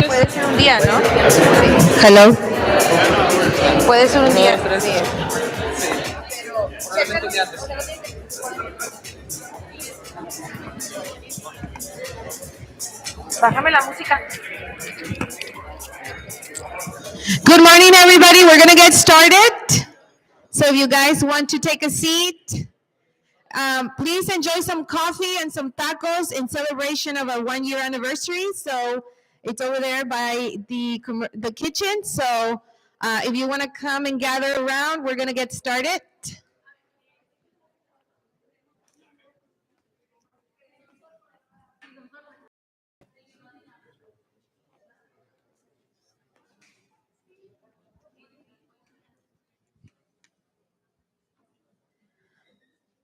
Puede ser un día, ¿no? Hello. Puede ser un día. Sí. Bájame la música. Good morning, everybody. We're going to get started. So if you guys want to take a seat, please enjoy some coffee and some tacos in celebration of our 1 year anniversary. So it's over there by the kitchen. So if you want to come and gather around, we're going to get started.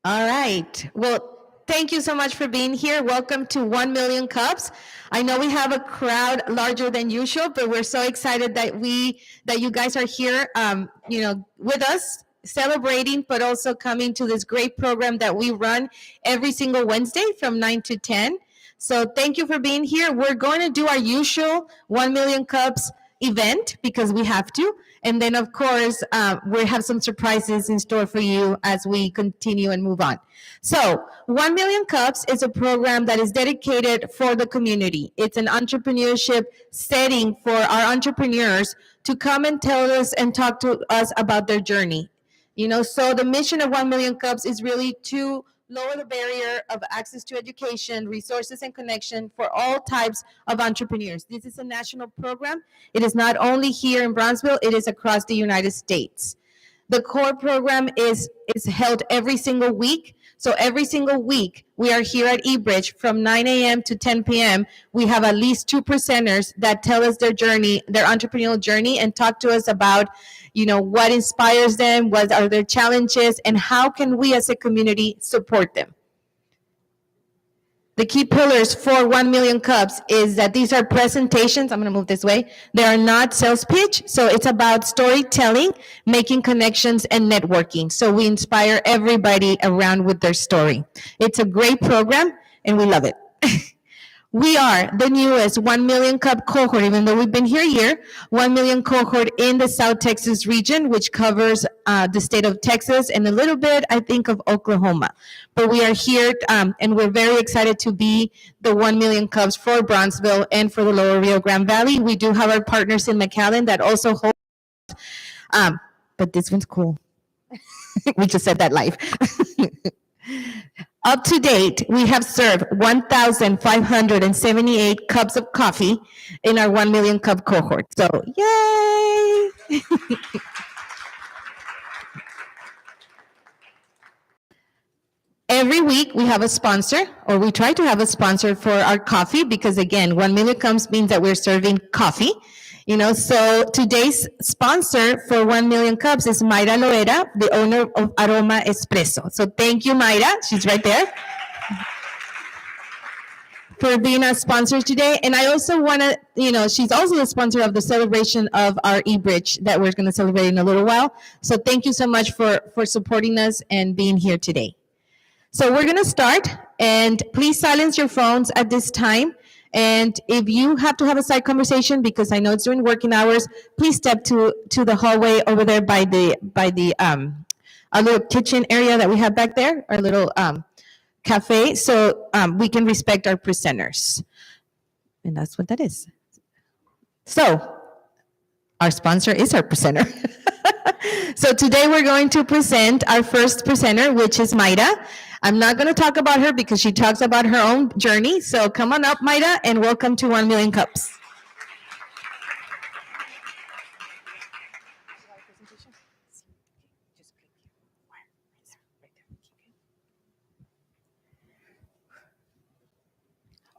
All right. Well, thank you so much for being here. Welcome to 1 Million Cups. I know we have a crowd larger than usual, but we're so excited that you guys are here, with us, celebrating, but also coming to this great program that we run every single Wednesday from 9 to 10. So thank you for being here. We're going to do our usual 1 Million Cups event because we have to. And then, of course, we have some surprises in store for you as we continue and move on. So 1 Million Cups is a program that is dedicated for the community. It's an entrepreneurship setting for our entrepreneurs to come and tell us and talk to us about their journey. So the mission of 1 Million Cups is really to lower the barrier of access to education, resources, and connection for all types of entrepreneurs. This is a national program. It is not only here in Brownsville, it is across the United States. The core program is held every single week. So every single week, we are here at eBridge from 9 a.m. to 10 p.m. We have at least 2 presenters that tell us their journey, their entrepreneurial journey, and talk to us about, what inspires them, what are their challenges, and how can we as a community support them. The key pillars for 1 Million Cups is that these are presentations. I'm going to move this way. They are not sales pitch. So it's about storytelling, making connections, and networking. So we inspire everybody around with their story. It's a great program, and we love it. We are the newest 1 Million Cup cohort, even though we've been here a year, 1 million cohort in the South Texas region, which covers the state of Texas and a little bit, I think, of Oklahoma. But we are here, and we're very excited to be the 1 Million Cups for Brownsville and for the Lower Rio Grande Valley. We do have our partners in McAllen that also hold, but this one's cool. We just said that live. Up to date, we have served 1,578 cups of coffee in our 1 Million Cup cohort. So, yay! Every week we have a sponsor, or we try to have a sponsor for our coffee because, again, 1 Million Cups means that we're serving coffee. So today's sponsor for 1 Million Cups is Mayra Loera, the owner of Aroma Espresso. So thank you, Mayra. She's right there. For being a sponsor today. And I also want to, she's also the sponsor of the celebration of our eBridge that we're going to celebrate in a little while. So thank you so much for supporting us and being here today. So we're going to start, and please silence your phones at this time. And if you have to have a side conversation, because I know it's during working hours, please step to the hallway over there by the our little kitchen area that we have back there, our little cafe, so we can respect our presenters. And that's what that is. So our sponsor is our presenter. So today we're going to present our first presenter, which is Mayra. I'm not going to talk about her because she talks about her own journey. So come on up, Mayra, and welcome to 1 Million Cups.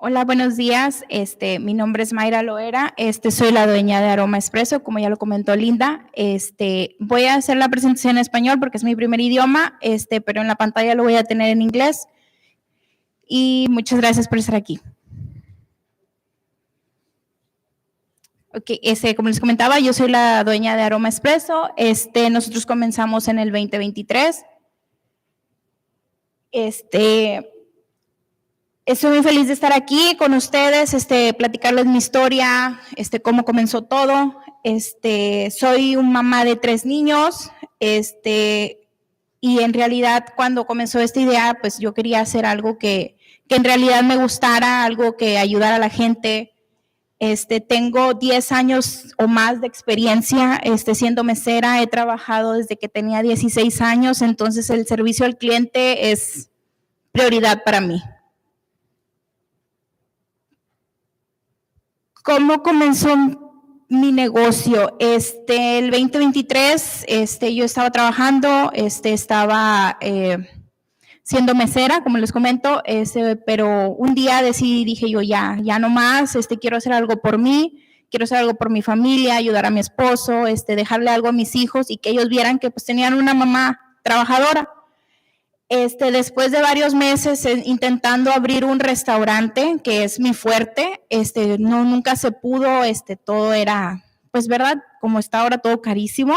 Hola, buenos días. Mi nombre es Mayra Loera. Soy la dueña de Aroma Espresso, como ya lo comentó Linda. Voy a hacer la presentación en español porque es mi primer idioma, pero en la pantalla lo voy a tener en inglés. Y muchas gracias por estar aquí. Ok, como les comentaba, yo soy la dueña de Aroma Espresso. Nosotros comenzamos en el 2023. Estoy muy feliz de estar aquí con ustedes, platicarles mi historia, cómo comenzó todo. Soy un mamá de 3 niños, y en realidad cuando comenzó esta idea, pues yo quería hacer algo que en realidad me gustara, algo que ayudara a la gente. Tengo 10 años o más de experiencia siendo mesera, he trabajado desde que tenía 16 años, entonces el servicio al cliente es prioridad para mí. ¿Cómo comenzó mi negocio? El 2023, yo estaba trabajando, estaba siendo mesera, como les comento, pero un día dije yo ya no más, quiero hacer algo por mí, quiero hacer algo por mi familia, ayudar a mi esposo, dejarle algo a mis hijos y que ellos vieran que pues tenían una mamá trabajadora. Después de varios meses intentando abrir un restaurante, que es mi fuerte, nunca se pudo, todo era, pues, ¿verdad? Como está ahora todo carísimo,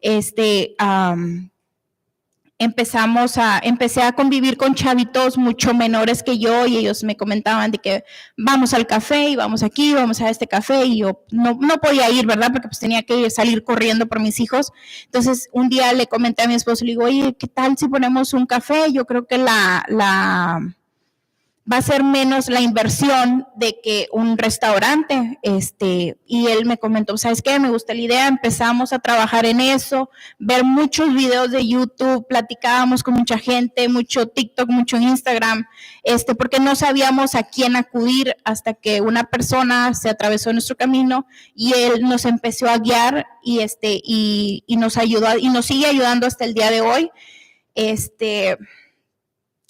empecé a convivir con chavitos mucho menores que yo y ellos me comentaban de que vamos al café y vamos aquí, vamos a este café y yo no podía ir, ¿verdad? Porque pues tenía que salir corriendo por mis hijos. Entonces un día le comenté a mi esposo, le digo, oye, ¿qué tal si ponemos un café? Yo creo que va a ser menos la inversión de que un restaurante, y él me comentó, ¿sabes qué? Me gusta la idea, empezamos a trabajar en eso, ver muchos videos de YouTube, platicábamos con mucha gente, mucho TikTok, mucho Instagram, porque no sabíamos a quién acudir hasta que una persona se atravesó en nuestro camino y él nos empezó a guiar y nos ayudó y nos sigue ayudando hasta el día de hoy.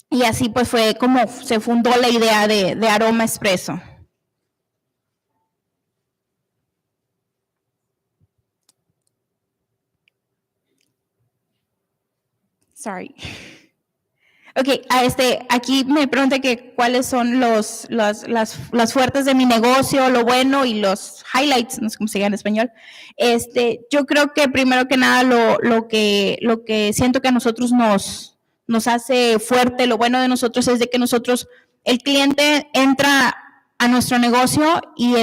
Y así pues fue como se fundó la idea de Aroma Espresso. Sorry. Ok, aquí me pregunta que cuáles son las fuertes de mi negocio, lo bueno y los highlights, no sé cómo se llama en español. Yo creo que primero que nada lo que siento que a nosotros nos hace fuerte, lo bueno de nosotros es de que el cliente entra a nuestro negocio y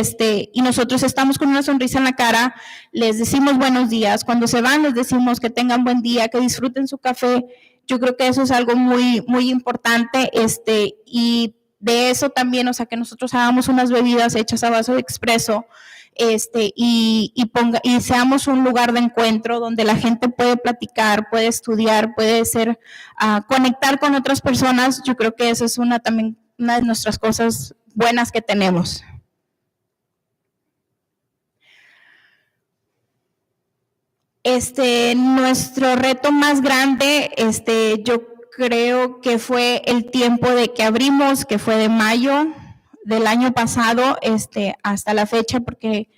nosotros estamos con una sonrisa en la cara, les decimos buenos días, cuando se van les decimos que tengan buen día, que disfruten su café. Yo creo que eso es algo muy, muy importante, y de eso también, o sea, que nosotros hagamos unas bebidas hechas a base de expreso, y seamos un lugar de encuentro donde la gente puede platicar, puede estudiar, puede conectar con otras personas. Yo creo que eso es también una de nuestras cosas buenas que tenemos. Nuestro reto más grande, yo creo que fue el tiempo de que abrimos, que fue de mayo del año pasado, hasta la fecha, porque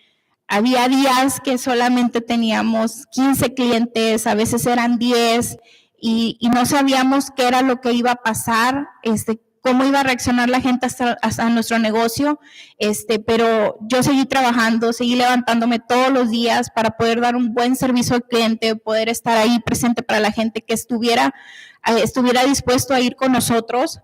había días que solamente teníamos 15 clientes, a veces eran 10, y no sabíamos qué era lo que iba a pasar, cómo iba a reaccionar la gente hasta nuestro negocio, pero yo seguí trabajando, seguí levantándome todos los días para poder dar un buen servicio al cliente, poder estar ahí presente para la gente que estuviera dispuesto a ir con nosotros,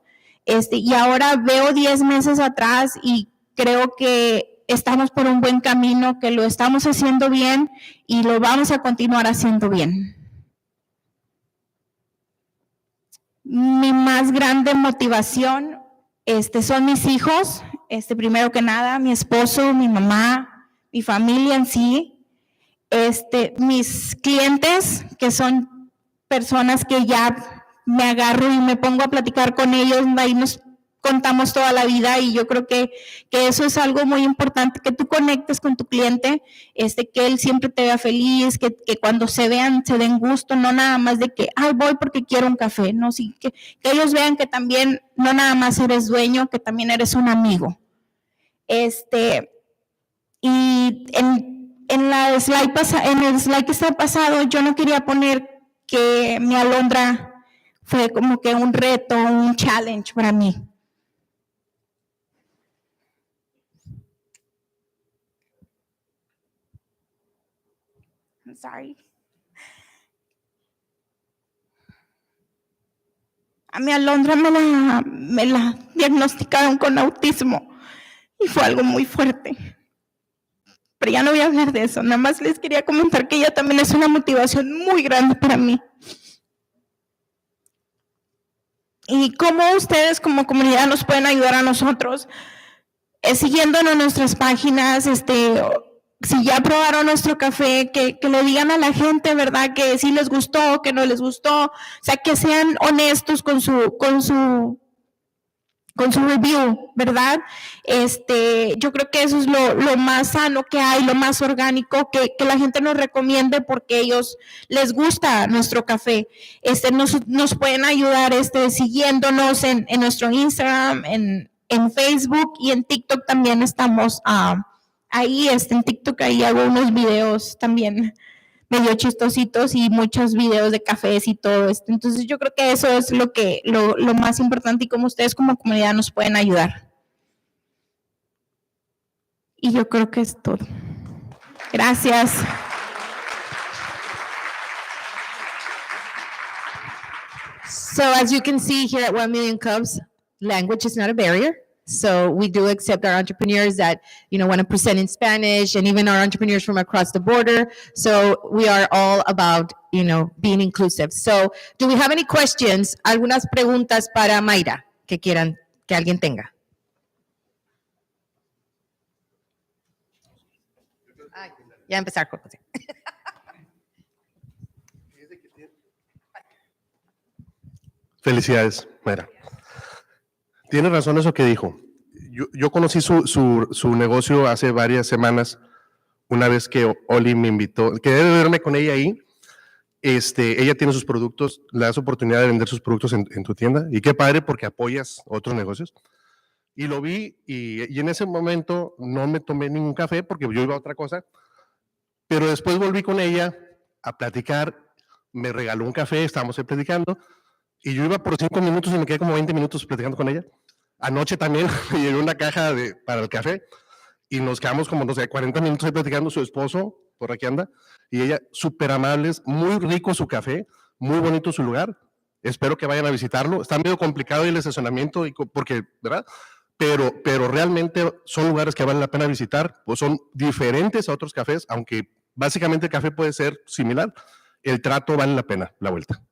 y ahora veo 10 meses atrás y creo que estamos por un buen camino, que lo estamos haciendo bien y lo vamos a continuar haciendo bien. Mi más grande motivación son mis hijos, primero que nada, mi esposo, mi mamá, mi familia en sí, mis clientes, que son personas que ya me agarro y me pongo a platicar con ellos, ahí nos contamos toda la vida, y yo creo que eso es algo muy importante, que tú conectes con tu cliente, que él siempre te vea feliz, que cuando se vean, se den gusto, no nada más de que, ay, voy porque quiero un café, no, sí, que ellos vean que también no nada más eres dueño, que también eres un amigo. Y en el slide que está pasado, yo no quería poner que mi alondra fue como que un reto, un challenge para mí. I'm sorry. A mi alondra me la diagnosticaron con autismo y fue algo muy fuerte. Pero ya no voy a hablar de eso, nada más les quería comentar que ella también es una motivación muy grande para mí. Y cómo ustedes como comunidad nos pueden ayudar a nosotros, siguiéndonos en nuestras páginas, si ya probaron nuestro café, que le digan a la gente, ¿verdad? Que sí les gustó, que no les gustó, o sea, que sean honestos con su review, ¿verdad? Yo creo que eso es lo más sano que hay, lo más orgánico, que la gente nos recomiende porque ellos les gusta nuestro café. Nos pueden ayudar siguiéndonos en nuestro Instagram, en Facebook y en TikTok también estamos ahí. En TikTok ahí hago unos videos también medio chistositos y muchos videos de cafés y todo esto. Entonces yo creo que eso es lo más importante y cómo ustedes como comunidad nos pueden ayudar. Y yo creo que es todo. Gracias. So as you can see here at 1 Million Cups, language is not a barrier. So we do accept our entrepreneurs that, want to present in Spanish and even our entrepreneurs from across the border. So we are all about, being inclusive. So do we have any questions? Algunas preguntas para Mayra que quieran que alguien tenga. Ya empezar con José. Felicidades, Mayra. Tiene razón eso que dijo. Yo conocí su negocio hace varias semanas, una vez que Oli me invitó, quedé de verme con ella ahí. Ella tiene sus productos, le das oportunidad de vender sus productos en tu tienda, y qué padre porque apoyas otros negocios. Y lo vi, y en ese momento no me tomé ningún café porque yo iba a otra cosa, pero después volví con ella a platicar, me regaló un café, estábamos ahí platicando, y yo iba por 5 minutos y me quedé como 20 minutos platicando con ella. Anoche también me llevé una caja para el café y nos quedamos como, 40 minutos ahí platicando. Su esposo, por aquí anda, y ella, súper amables, muy rico su café, muy bonito su lugar. Espero que vayan a visitarlo. Está medio complicado el estacionamiento, porque, ¿verdad? Pero realmente son lugares que vale la pena visitar, pues son diferentes a otros cafés, aunque básicamente el café puede ser similar. El trato vale la pena, la vuelta.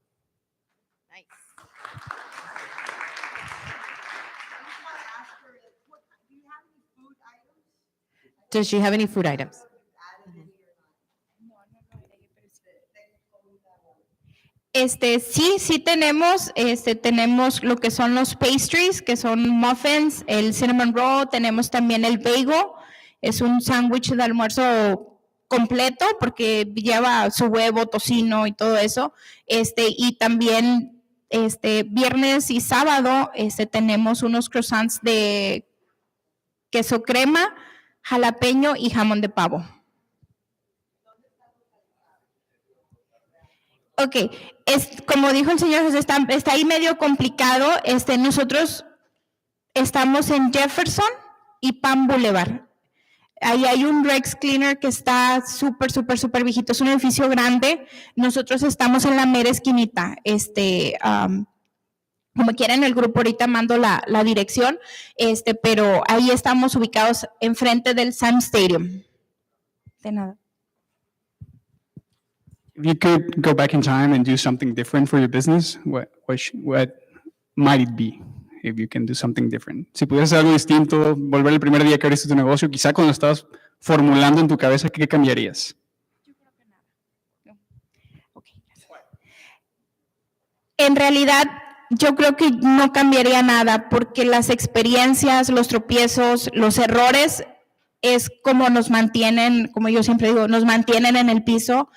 Does she have any food items? Sí tenemos, tenemos lo que son los pastries, que son muffins, el cinnamon roll, tenemos también el bagel, es un sándwich de almuerzo completo porque lleva su huevo, tocino y todo eso, y también viernes y sábado tenemos unos croissants de queso crema, jalapeño y jamón de pavo. Ok, como dijo el señor José, está ahí medio complicado. Nosotros estamos en Jefferson y Palm Boulevard. Ahí hay un Rex Cleaner que está súper viejito. Es un edificio grande. Nosotros estamos en la mera esquinita. Como quieran, el grupo ahorita mando la dirección, pero ahí estamos ubicados enfrente del Sam Stadium. De nada. If you could go back in time and do something different for your business, what might it be? If you can do something different. Si pudieras hacer algo distinto, volver el primer día que abriste tu negocio, quizá cuando estabas formulando en tu cabeza, ¿qué cambiarías? Yo creo que nada. No. Okay. En realidad, yo creo que no cambiaría nada porque las experiencias, los tropiezos, los errores es como nos mantienen, como yo siempre digo, nos mantienen en el piso.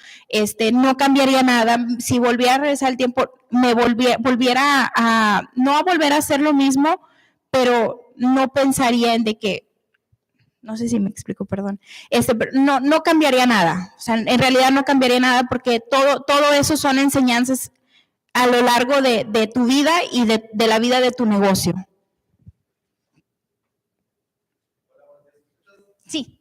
No cambiaría nada. Si volviera a regresar el tiempo, volviera a, no a volver a hacer lo mismo, pero no pensaría en de que No sé si me explico, perdón. Pero no cambiaría nada. O sea, en realidad no cambiaría nada porque todo eso son enseñanzas a lo largo de tu vida y de la vida de tu negocio. Sí.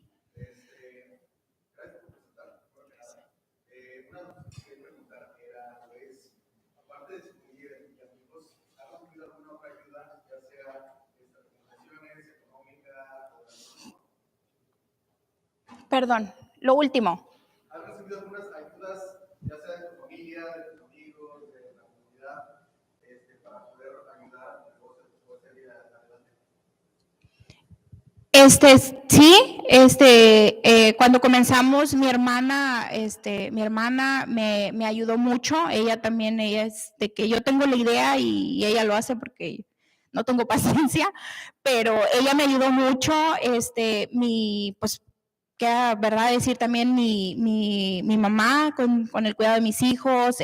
Perdón, lo último. ¿Has recibido algunas ayudas, ya sea de tu familia, de tus amigos, de la comunidad, para poder ayudar a tu negocio a poder salir adelante? Sí, cuando comenzamos, mi hermana me ayudó mucho. Ella también, ella es de que yo tengo la idea y ella lo hace porque no tengo paciencia, pero ella me ayudó mucho. Pues, queda verdad decir también mi mamá con el cuidado de mis hijos.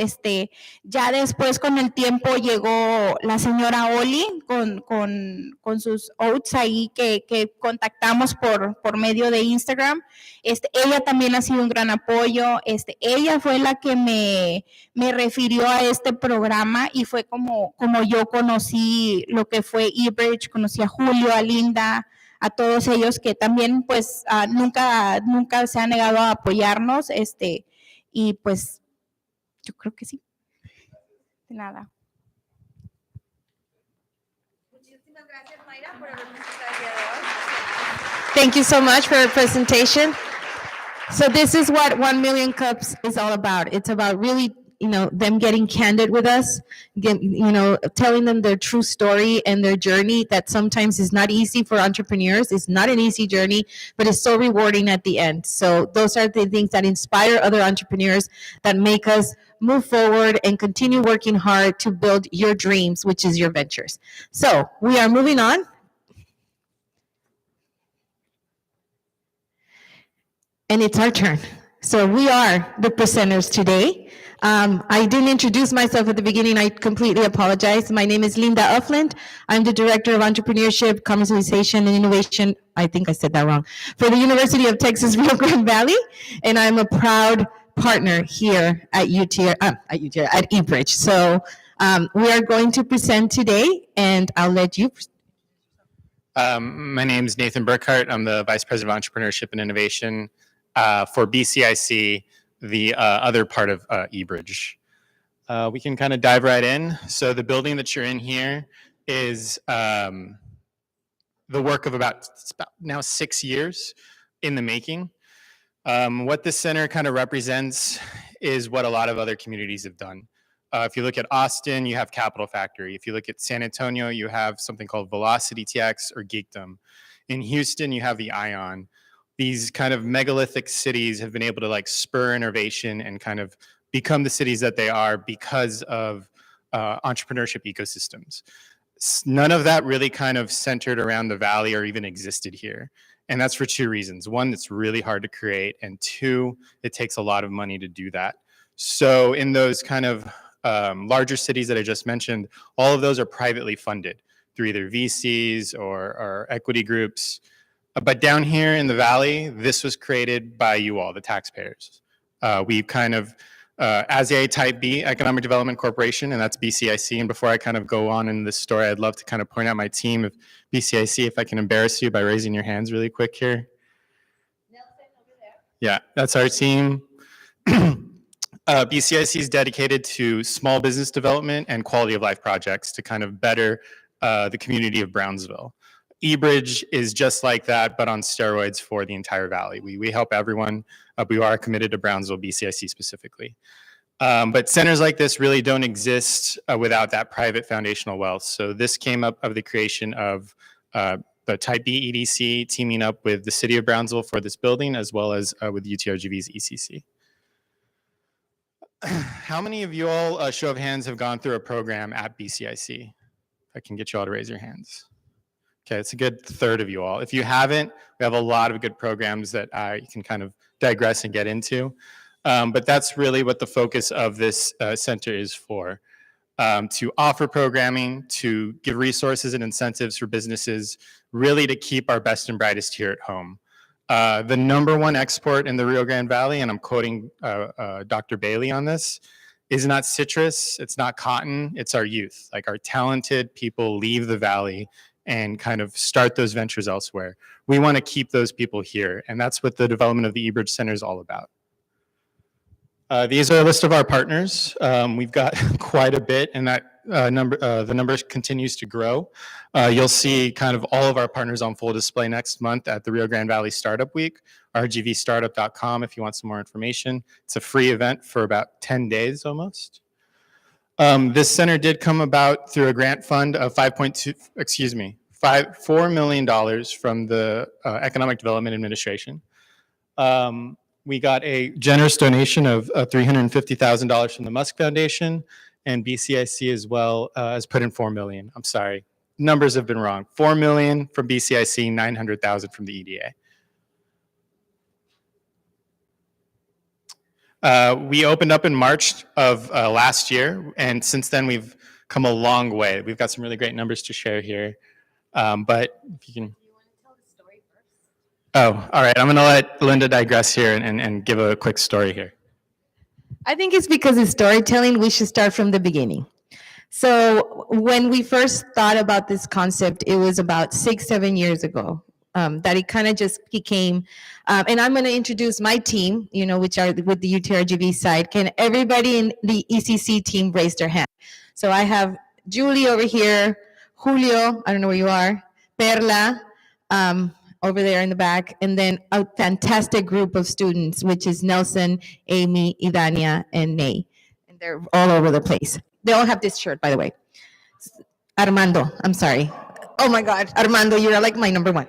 Ya después con el tiempo llegó la señora Oli con sus oats ahí que contactamos por medio de Instagram. Ella también ha sido un gran apoyo. Ella fue la que me refirió a este programa y fue como yo conocí lo que fue eBridge, conocí a Julio, a Linda, a todos ellos que también pues nunca se han negado a apoyarnos, y pues yo creo que sí. De nada. Muchísimas gracias, Mayra, por habernos invitado el día de hoy. Thank you so much for your presentation. So this is what 1 Million Cups is all about. It's about really, them getting candid with us, telling them their true story and their journey that sometimes is not easy for entrepreneurs. It's not an easy journey, but it's so rewarding at the end. So those are the things that inspire other entrepreneurs, that make us move forward and continue working hard to build your dreams, which is your ventures. So we are moving on. And it's our turn. So we are the presenters today. I didn't introduce myself at the beginning. I completely apologize. My name is Linda Uffland. I'm the Director of Entrepreneurship, Commercialization, and Innovation. I think I said that wrong. For the University of Texas Rio Grande Valley. And I'm a proud partner here at eBridge. So we are going to present today, and I'll let you. My name is Nathan Burkhart. I'm the Vice President of Entrepreneurship and Innovation for BCIC, the other part of eBridge. We can kind of dive right in. So the building that you're in here is the work of about now 6 years in the making. What this center kind of represents is what a lot of other communities have done. If you look at Austin, you have Capital Factory. If you look at San Antonio, you have something called Velocity TX or Geekdom. In Houston, you have the Ion. These kind of megalithic cities have been able to spur innovation and kind of become the cities that they are because of entrepreneurship ecosystems. None of that really kind of centered around the valley or even existed here. And that's for two reasons. One, it's really hard to create. And two, it takes a lot of money to do that. So in those kind of larger cities that I just mentioned, all of those are privately funded through either VCs or equity groups. But down here in the valley, this was created by you all, the taxpayers. We kind of, as a Type B Economic Development Corporation, and that's BCIC. And before I kind of go on in this story, I'd love to kind of point out my team of BCIC, if I can embarrass you by raising your hands really quick here. Yeah, that's our team. BCIC is dedicated to small business development and quality of life projects to kind of better the community of Brownsville. eBridge is just like that, but on steroids for the entire valley. We help everyone. We are committed to Brownsville, BCIC specifically. But centers like this really don't exist without that private foundational wealth. So this came up of the creation of the Type B EDC teaming up with the city of Brownsville for this building, as well as with UTRGV's ECC. How many of you all, show of hands, have gone through a program at BCIC? If I can get you all to raise your hands. Okay, it's a good third of you all. If you haven't, we have a lot of good programs that you can kind of digress and get into. But that's really what the focus of this center is for. To offer programming, to give resources and incentives for businesses, really to keep our best and brightest here at home. The number one export in the Rio Grande Valley, and I'm quoting Dr. Bailey on this, is not citrus, it's not cotton, it's our youth. Like our talented people leave the valley and kind of start those ventures elsewhere. We want to keep those people here, and that's what the development of the eBridge Center is all about. These are a list of our partners. We've got quite a bit, and that the number continues to grow. You'll see kind of all of our partners on full display next month at the Rio Grande Valley Startup Week, rgvstartup.com if you want some more information. It's a free event for about 10 days almost. This center did come about through a grant fund of $4 million from the Economic Development Administration. We got a generous donation of $350,000 from the Musk Foundation, and BCIC as well has put in $4 million. I'm sorry, numbers have been wrong. $4 million from BCIC, $900,000 from the EDA. We opened up in March of last year, and since then we've come a long way. We've got some really great numbers to share here, but if you can. Oh, all right. I'm going to let Linda digress here and give a quick story here. I think it's because it's storytelling. We should start from the beginning. So when we first thought about this concept, it was about 6-7 years ago that it kind of just became, and I'm going to introduce my team, which are with the UTRGV side. Can everybody in the ECC team raise their hand? So I have Julie over here, Julio, I don't know where you are, Perla, over there in the back, and then a fantastic group of students, which is Nelson, Amy, Idania, and Nay. And they're all over the place. They all have this shirt, by the way. Armando, I'm sorry. Oh my God, Armando, you're like my number one.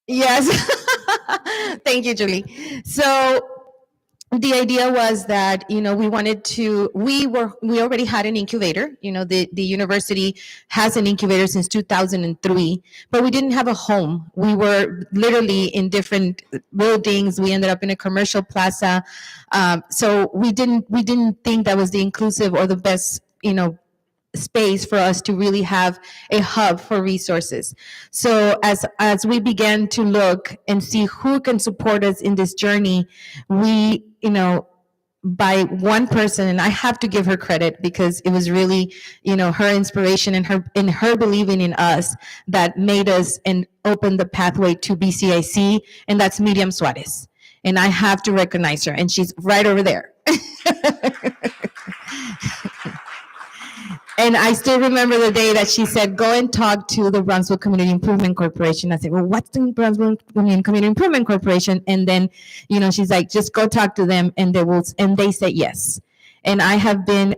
Yes. Thank you, Julie. So the idea was that we already had an incubator. The university has an incubator since 2003, but we didn't have a home. We were literally in different buildings. We ended up in a commercial plaza, so we didn't think that was the inclusive or the best space for us to really have a hub for resources. So as we began to look and see who can support us in this journey, we by one person, and I have to give her credit because it was really her inspiration and her believing in us that made us and opened the pathway to BCIC, and that's Miriam Suarez. And I have to recognize her, and she's right over there. And I still remember the day that she said, go and talk to the Brownsville Community Improvement Corporation. I said, well, what's the Brownsville Community Improvement Corporation? And then, she's like, just go talk to them, and they said yes. And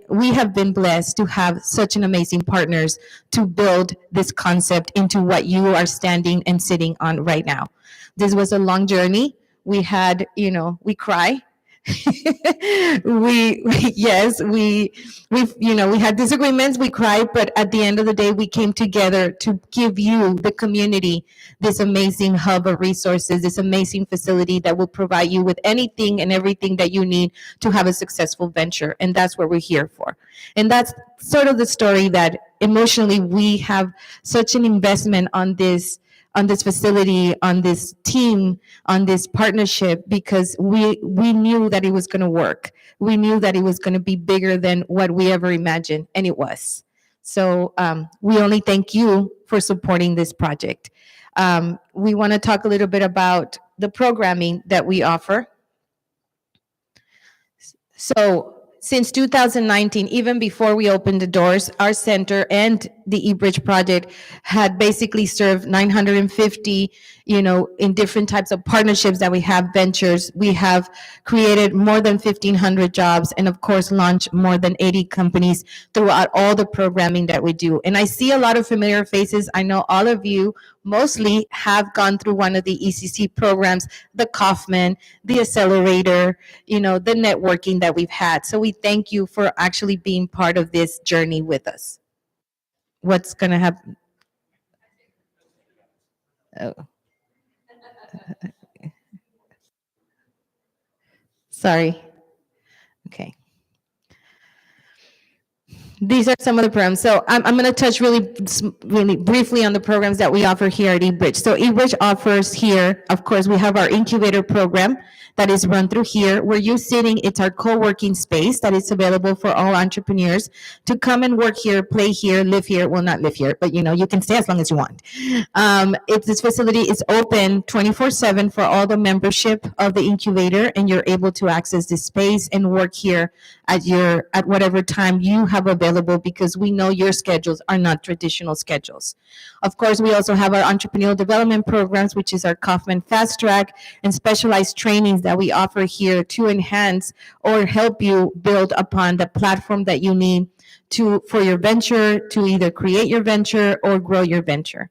we have been blessed to have such an amazing partners to build this concept into what you are standing and sitting on right now. This was a long journey. We had, we cry. we had disagreements, we cried, but at the end of the day, we came together to give you, the community, this amazing hub of resources, this amazing facility that will provide you with anything and everything that you need to have a successful venture. And that's what we're here for. And that's sort of the story, that emotionally we have such an investment on this facility, on this team, on this partnership, because we knew that it was going to work. We knew that it was going to be bigger than what we ever imagined, and it was. So we only thank you for supporting this project. We want to talk a little bit about the programming that we offer. So since 2019, even before we opened the doors, our center and the eBridge project had basically served 950, in different types of partnerships that we have, ventures. We have created more than 1,500 jobs, and of course, launched more than 80 companies throughout all the programming that we do. And I see a lot of familiar faces. I know all of you mostly have gone through one of the ECC programs, the Kaufman, the Accelerator, the networking that we've had. So we thank you for actually being part of this journey with us. What's going to happen? Oh. Sorry. Okay. These are some of the programs. So I'm going to touch really briefly on the programs that we offer here at eBridge. So eBridge offers here, of course, we have our incubator program that is run through here. Where you're sitting, it's our co-working space that is available for all entrepreneurs to come and work here, play here, live here. Well, not live here, but you can stay as long as you want. This facility is open 24/7 for all the membership of the incubator, and you're able to access this space and work here at whatever time you have available, because we know your schedules are not traditional schedules. Of course, we also have our entrepreneurial development programs, which is our Kaufman Fast Track, and specialized trainings that we offer here to enhance or help you build upon the platform that you need for your venture, to either create your venture or grow your venture.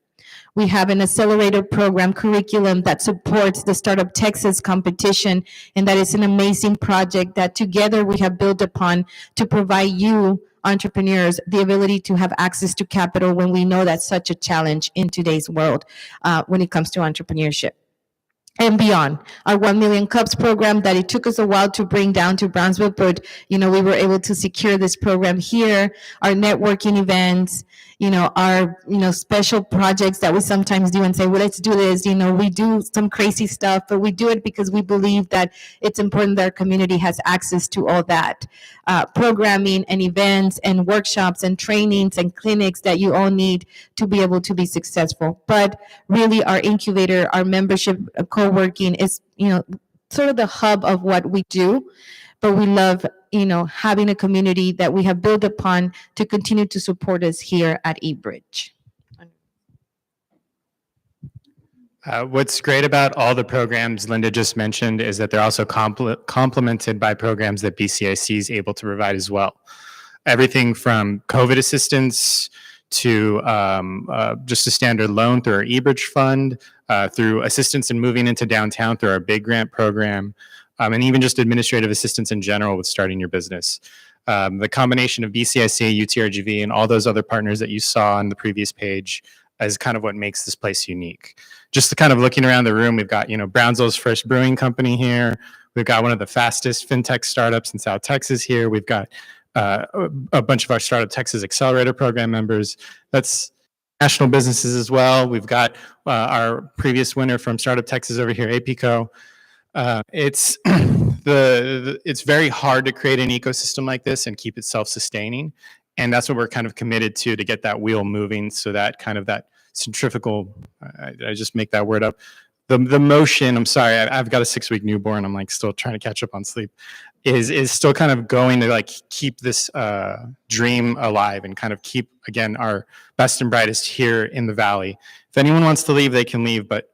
We have an accelerator program curriculum that supports the Startup Texas competition, and that is an amazing project that together we have built upon to provide you, entrepreneurs, the ability to have access to capital when we know that's such a challenge in today's world when it comes to entrepreneurship. And beyond, our 1 Million Cups program that it took us a while to bring down to Brownsville, but we were able to secure this program here. Our networking events, our special projects that we sometimes do and say, well, let's do this. We do some crazy stuff, but we do it because we believe that it's important that our community has access to all that programming and events and workshops and trainings and clinics that you all need to be able to be successful. But really, our incubator, our membership, co-working is sort of the hub of what we do. But we love having a community that we have built upon to continue to support us here at eBridge. What's great about all the programs Linda just mentioned is that they're also complemented by programs that BCIC is able to provide as well. Everything from COVID assistance to just a standard loan through our eBridge fund, through assistance in moving into downtown through our big grant program, and even just administrative assistance in general with starting your business. The combination of BCIC, UTRGV, and all those other partners that you saw on the previous page is kind of what makes this place unique. Just kind of looking around the room, we've got Brownsville's first brewing company here. We've got one of the fastest fintech startups in South Texas here. We've got a bunch of our Startup Texas Accelerator Program members. That's national businesses as well. We've got our previous winner from Startup Texas over here, APCO. It's it's very hard to create an ecosystem like this and keep it self-sustaining, and that's what we're kind of committed to get that wheel moving, so that kind of that centrifugal, I just make that word up, the motion, I'm sorry, I've got a 6-week newborn, I'm still trying to catch up on sleep, is still kind of going to keep this dream alive and kind of keep, again, our best and brightest here in the Valley. If anyone wants to leave, they can leave, but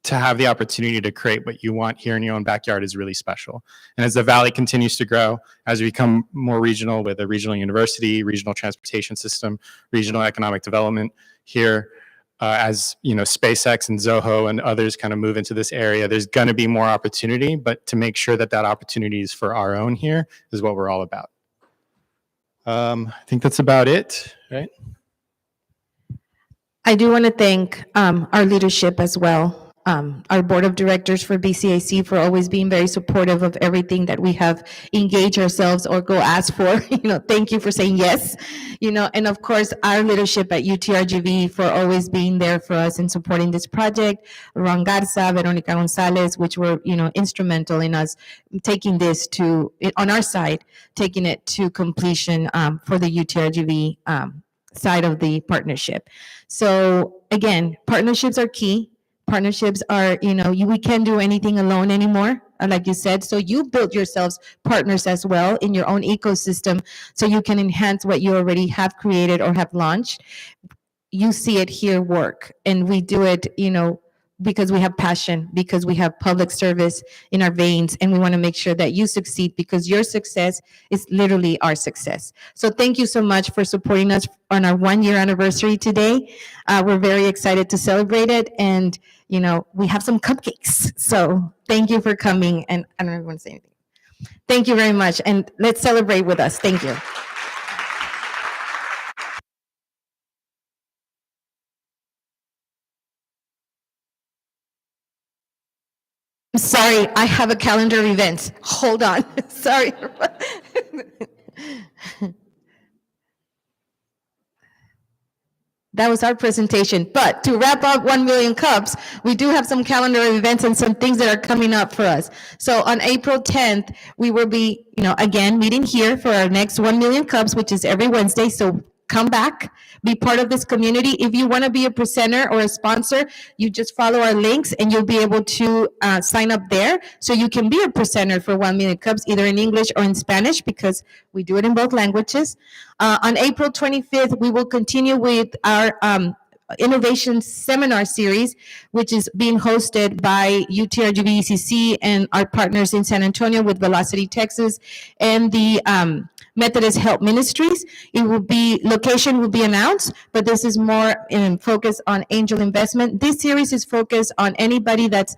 to have the opportunity to create what you want here in your own backyard is really special. And as the Valley continues to grow, as we become more regional with a regional university, regional transportation system, regional economic development here, as SpaceX and Zoho and others kind of move into this area, there's going to be more opportunity, but to make sure that that opportunity is for our own here is what we're all about. I think that's about it, right? I do want to thank our leadership as well, our board of directors for BCAC for always being very supportive of everything that we have engaged ourselves or go ask for. Thank you for saying yes. And of course, our leadership at UTRGV for always being there for us and supporting this project. Ron Garza, Veronica Gonzalez, which were instrumental in us taking this on our side, taking it to completion for the UTRGV side of the partnership. So again, partnerships are key. Partnerships are, we can't do anything alone anymore, like you said. So you build yourselves partners as well in your own ecosystem so you can enhance what you already have created or have launched. You see it here work, and we do it, because we have passion, because we have public service in our veins, and we want to make sure that you succeed because your success is literally our success. So thank you so much for supporting us on our 1-year anniversary today. We're very excited to celebrate it, and we have some cupcakes. So thank you for coming, and I don't know if you want to say anything. Thank you very much, and let's celebrate with us. Thank you. I'm sorry, I have a calendar of events. Hold on. Sorry. That was our presentation. But to wrap up 1 Million Cups, we do have some calendar events and some things that are coming up for us. So on April 10th, we will be, again, meeting here for our next 1 Million Cups, which is every Wednesday. So come back, be part of this community. If you want to be a presenter or a sponsor, you just follow our links and you'll be able to sign up there. So you can be a presenter for 1 Million Cups, either in English or in Spanish, because we do it in both languages. On April 25th, we will continue with our innovation seminar series, which is being hosted by UTRGV ECC and our partners in San Antonio with Velocity Texas and the Methodist Help Ministries. Location will be announced, but this is more in focus on angel investment. This series is focused on anybody that's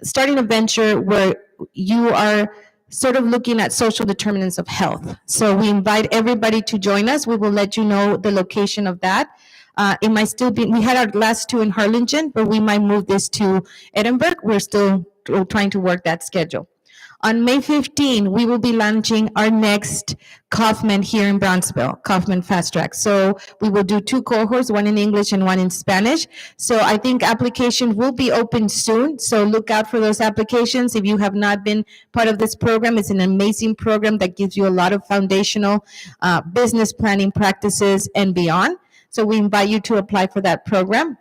starting a venture where you are sort of looking at social determinants of health. So we invite everybody to join us. We will let you know the location of that. It might still be, we had our last two in Harlingen, but we might move this to Edinburgh. We're still trying to work that schedule. On May 15, we will be launching our next Kaufman here in Brownsville, Kaufman Fast Track. So we will do 2 cohorts, one in English and one in Spanish. So I think application will be open soon. So look out for those applications. If you have not been part of this program, it's an amazing program that gives you a lot of foundational business planning practices and beyond. So we invite you to apply for that program.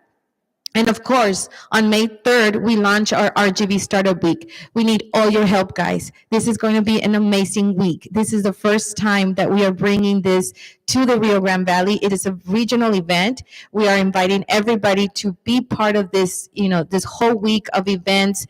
And of course, on May 3rd, we launch our RGV Startup Week. We need all your help, guys. This is going to be an amazing week. This is the first time that we are bringing this to the Rio Grande Valley. It is a regional event. We are inviting everybody to be part of this, this whole week of events,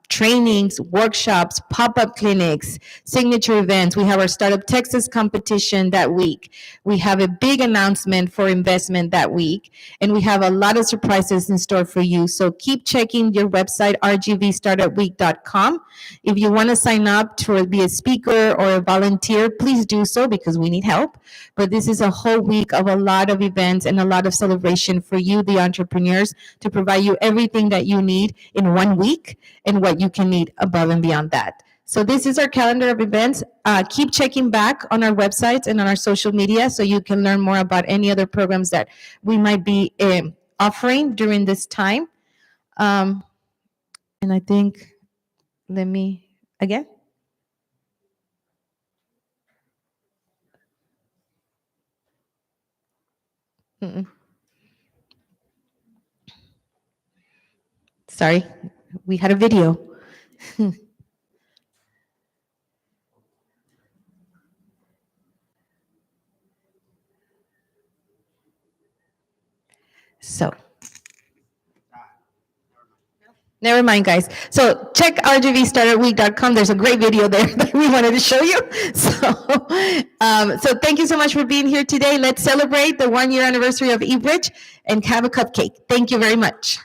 trainings, workshops, pop-up clinics, signature events. We have our Startup Texas competition that week. We have a big announcement for investment that week, and we have a lot of surprises in store for you. So keep checking your website, rgvstartupweek.com. If you want to sign up to be a speaker or a volunteer, please do so because we need help. But this is a whole week of a lot of events and a lot of celebration for you, the entrepreneurs, to provide you everything that you need in 1 week and what you can need above and beyond that. So this is our calendar of events. Keep checking back on our websites and on our social media so you can learn more about any other programs that we might be offering during this time. And I think, again. Sorry, we had a video. So, never mind, guys. So check rgvstartupweek.com. There's a great video there that we wanted to show you. So thank you so much for being here today. Let's celebrate the 1-year anniversary of eBridge and have a cupcake. Thank you very much.